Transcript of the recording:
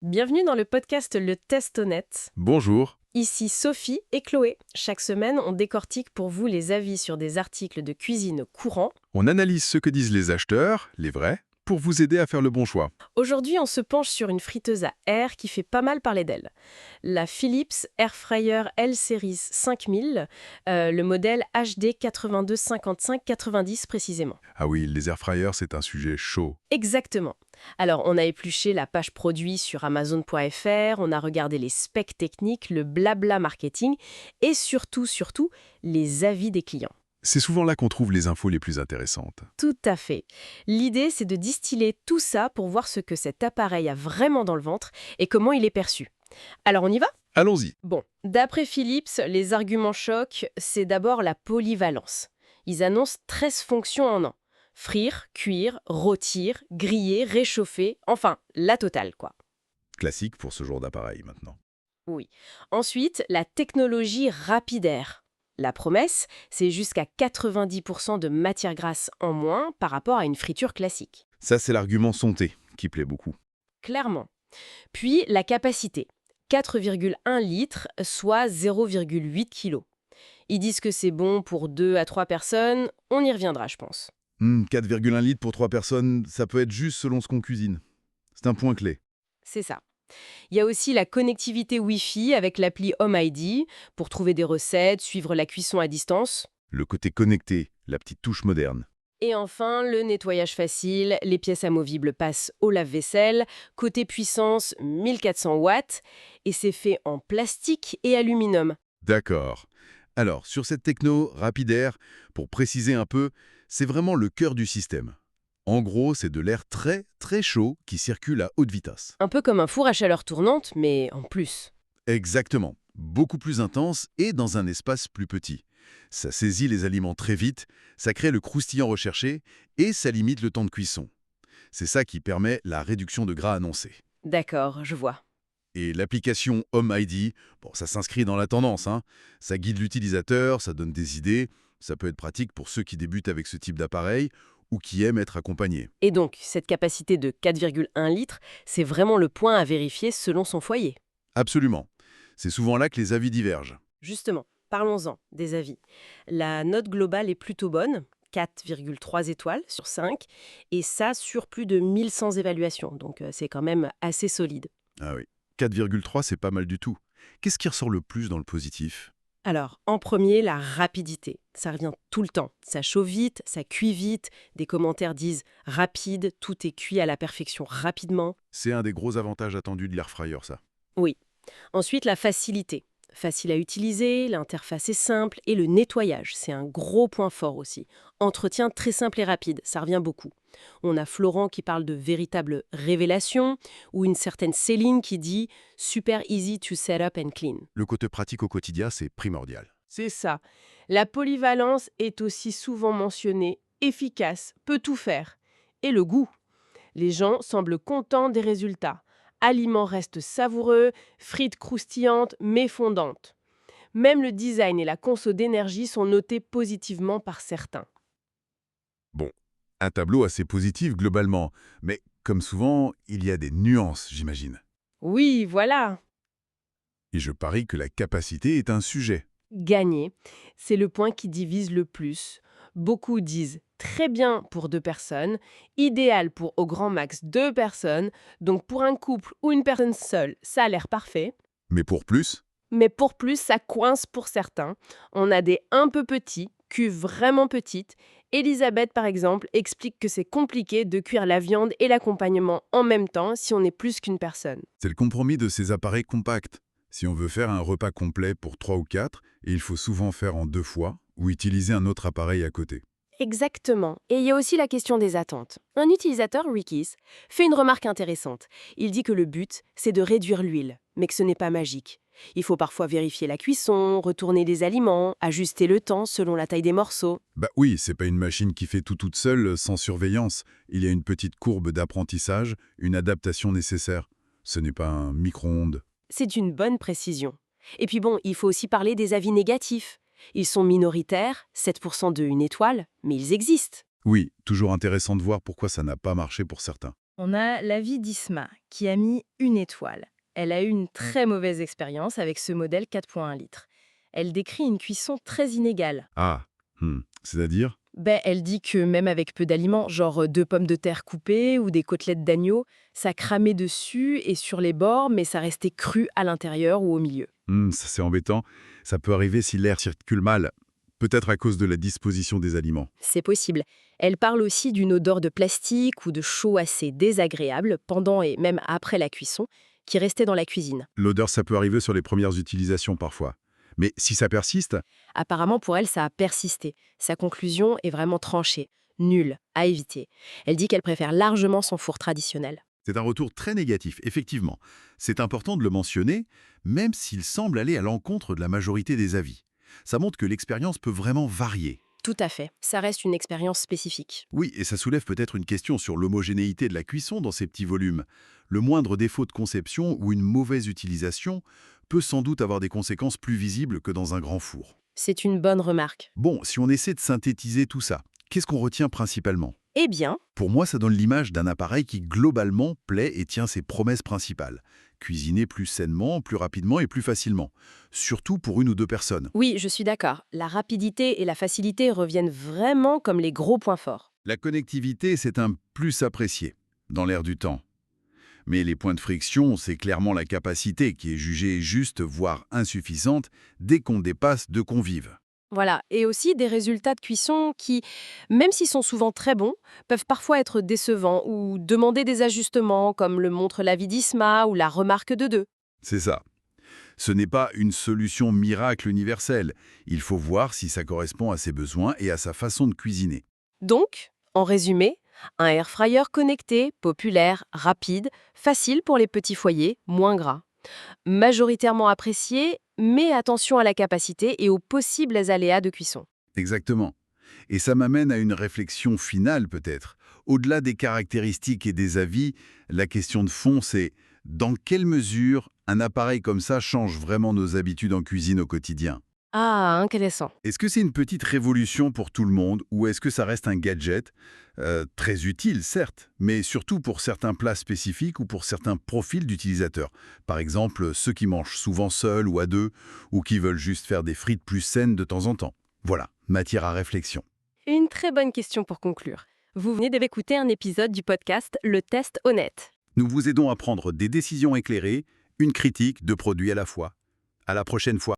Bienvenue dans le podcast Le Test Honnête. Bonjour. Ici Sophie et Chloé. Chaque semaine, on décortique pour vous les avis sur des articles de cuisine courants. On analyse ce que disent les acheteurs, les vrais, pour vous aider à faire le bon choix. Aujourd'hui, on se penche sur une friteuse à air qui fait pas mal parler d'elle. La Philips Airfryer L-Series 5000, le modèle HD 825590 précisément. Ah oui, les airfryers, c'est un sujet chaud. Exactement. Alors, on a épluché la page produit sur Amazon.fr, on a regardé les specs techniques, le blabla marketing et surtout, les avis des clients. C'est souvent là qu'on trouve les infos les plus intéressantes. Tout à fait. L'idée, c'est de distiller tout ça pour voir ce que cet appareil a vraiment dans le ventre et comment il est perçu. Alors, on y va ? Allons-y. Bon, d'après Philips, les arguments chocs, c'est d'abord la polyvalence. Ils annoncent 13 fonctions en un. Frire, cuire, rôtir, griller, réchauffer, enfin, la totale, quoi. Classique pour ce genre d'appareil maintenant. Oui. Ensuite, la technologie Rapidair. La promesse, c'est jusqu'à 90% de matière grasse en moins par rapport à une friture classique. Ça, c'est l'argument santé qui plaît beaucoup. Clairement. Puis, la capacité. 4,1 litres, soit 0,8 kg. Ils disent que c'est bon pour 2 à 3 personnes, on y reviendra, je pense. 4,1 litres pour 3 personnes, ça peut être juste selon ce qu'on cuisine. C'est un point clé. C'est ça. Il y a aussi la connectivité Wi-Fi avec l'appli Home ID pour trouver des recettes, suivre la cuisson à distance. Le côté connecté, la petite touche moderne. Et enfin, le nettoyage facile, les pièces amovibles passent au lave-vaisselle, côté puissance 1400 watts, et c'est fait en plastique et aluminium. D'accord. Alors, sur cette techno, Rapidair, pour préciser un peu, c'est vraiment le cœur du système. En gros, c'est de l'air très, très chaud qui circule à haute vitesse. Un peu comme un four à chaleur tournante, mais en plus. Exactement. Beaucoup plus intense et dans un espace plus petit. Ça saisit les aliments très vite, ça crée le croustillant recherché et ça limite le temps de cuisson. C'est ça qui permet la réduction de gras annoncée. D'accord, je vois. Et l'application Home ID, bon, ça s'inscrit dans la tendance, hein. Ça guide l'utilisateur, ça donne des idées, ça peut être pratique pour ceux qui débutent avec ce type d'appareil ou qui aiment être accompagnés. Et donc, cette capacité de 4,1 litres, c'est vraiment le point à vérifier selon son foyer. Absolument. C'est souvent là que les avis divergent. Justement, parlons-en des avis. La note globale est plutôt bonne, 4,3 étoiles sur 5, et ça sur plus de 1100 évaluations, donc c'est quand même assez solide. Ah oui. 4,3, c'est pas mal du tout. Qu'est-ce qui ressort le plus dans le positif? Alors, en premier, la rapidité. Ça revient tout le temps. Ça chauffe vite, ça cuit vite. Des commentaires disent rapide, tout est cuit à la perfection rapidement. C'est un des gros avantages attendus de l'airfryer, ça. Oui. Ensuite, la facilité. Facile à utiliser, l'interface est simple et le nettoyage, c'est un gros point fort aussi. Entretien très simple et rapide, ça revient beaucoup. On a Florent qui parle de véritable révélation ou une certaine Céline qui dit super easy to set up and clean. Le côté pratique au quotidien, c'est primordial. C'est ça. La polyvalence est aussi souvent mentionnée, efficace, peut tout faire. Et le goût. Les gens semblent contents des résultats. Aliments restent savoureux, frites croustillantes mais fondantes. Même le design et la conso d'énergie sont notés positivement par certains. Bon, un tableau assez positif globalement, mais comme souvent, il y a des nuances, j'imagine. Oui, voilà. Et je parie que la capacité est un sujet. Gagner, c'est le point qui divise le plus. Beaucoup disent très bien pour 2 personnes, idéal pour au grand max 2 personnes, donc pour un couple ou une personne seule, ça a l'air parfait. Mais pour plus, Mais pour plus, ça coince pour certains. On a des un peu petits, cuves vraiment petites. Elisabeth, par exemple, explique que c'est compliqué de cuire la viande et l'accompagnement en même temps si on est plus qu'une personne. c'est le compromis de ces appareils compacts. Si on veut faire un repas complet pour 3 ou 4, et il faut souvent faire en 2 fois, ou utiliser un autre appareil à côté. Exactement. Et il y a aussi la question des attentes. Un utilisateur, Ricky's, fait une remarque intéressante. Il dit que le but, c'est de réduire l'huile, mais que ce n'est pas magique. Il faut parfois vérifier la cuisson, retourner les aliments, ajuster le temps selon la taille des morceaux. Bah oui, c'est pas une machine qui fait tout toute seule, sans surveillance. Il y a une petite courbe d'apprentissage, une adaptation nécessaire. Ce n'est pas un micro-ondes. C'est une bonne précision. Et puis bon, il faut aussi parler des avis négatifs. Ils sont minoritaires, 7% de une étoile, mais ils existent. Oui, toujours intéressant de voir pourquoi ça n'a pas marché pour certains. On a l'avis d'Isma, qui a mis une étoile. Elle a eu une très mauvaise expérience avec ce modèle 4,1 litres. Elle décrit une cuisson très inégale. Ah, c'est-à-dire? Elle dit que même avec peu d'aliments, genre 2 pommes de terre coupées ou des côtelettes d'agneau, ça cramait dessus et sur les bords, mais ça restait cru à l'intérieur ou au milieu. Ça c'est embêtant. Ça peut arriver si l'air circule mal, peut-être à cause de la disposition des aliments. C'est possible. Elle parle aussi d'une odeur de plastique ou de chaud assez désagréable pendant et même après la cuisson, qui restait dans la cuisine. L'odeur, ça peut arriver sur les premières utilisations parfois. Mais si ça persiste, Apparemment, pour elle, ça a persisté. Sa conclusion est vraiment tranchée. Nulle, à éviter. Elle dit qu'elle préfère largement son four traditionnel. c'est un retour très négatif, effectivement. C'est important de le mentionner, même s'il semble aller à l'encontre de la majorité des avis. Ça montre que l'expérience peut vraiment varier. Tout à fait. Ça reste une expérience spécifique. Oui, et ça soulève peut-être une question sur l'homogénéité de la cuisson dans ces petits volumes. Le moindre défaut de conception ou une mauvaise utilisation peut sans doute avoir des conséquences plus visibles que dans un grand four. C'est une bonne remarque. Bon, si on essaie de synthétiser tout ça, qu'est-ce qu'on retient principalement? Eh bien, Pour moi, ça donne l'image d'un appareil qui globalement plaît et tient ses promesses principales. Cuisiner plus sainement, plus rapidement et plus facilement. Surtout pour une ou deux personnes. oui, je suis d'accord. La rapidité et la facilité reviennent vraiment comme les gros points forts. La connectivité, c'est un plus apprécié, dans l'air du temps. Mais les points de friction, c'est clairement la capacité qui est jugée juste, voire insuffisante, dès qu'on dépasse deux convives. Voilà, et aussi des résultats de cuisson qui, même s'ils sont souvent très bons, peuvent parfois être décevants ou demander des ajustements, comme le montre l'avis d'Isma ou la remarque de deux. C'est ça. Ce n'est pas une solution miracle universelle. Il faut voir si ça correspond à ses besoins et à sa façon de cuisiner. Donc, en résumé, un air fryer connecté, populaire, rapide, facile pour les petits foyers, moins gras. Majoritairement apprécié, mais attention à la capacité et aux possibles aléas de cuisson. Exactement. Et ça m'amène à une réflexion finale peut-être. Au-delà des caractéristiques et des avis, la question de fond c'est dans quelle mesure un appareil comme ça change vraiment nos habitudes en cuisine au quotidien? Ah, intéressant. Est-ce que c'est une petite révolution pour tout le monde ou est-ce que ça reste un gadget très utile certes, mais surtout pour certains plats spécifiques ou pour certains profils d'utilisateurs? Par exemple, ceux qui mangent souvent seuls ou à deux ou qui veulent juste faire des frites plus saines de temps en temps. Voilà, matière à réflexion. Une très bonne question pour conclure. Vous venez d'écouter un épisode du podcast Le Test Honnête. Nous vous aidons à prendre des décisions éclairées, une critique de produits à la fois. À la prochaine fois.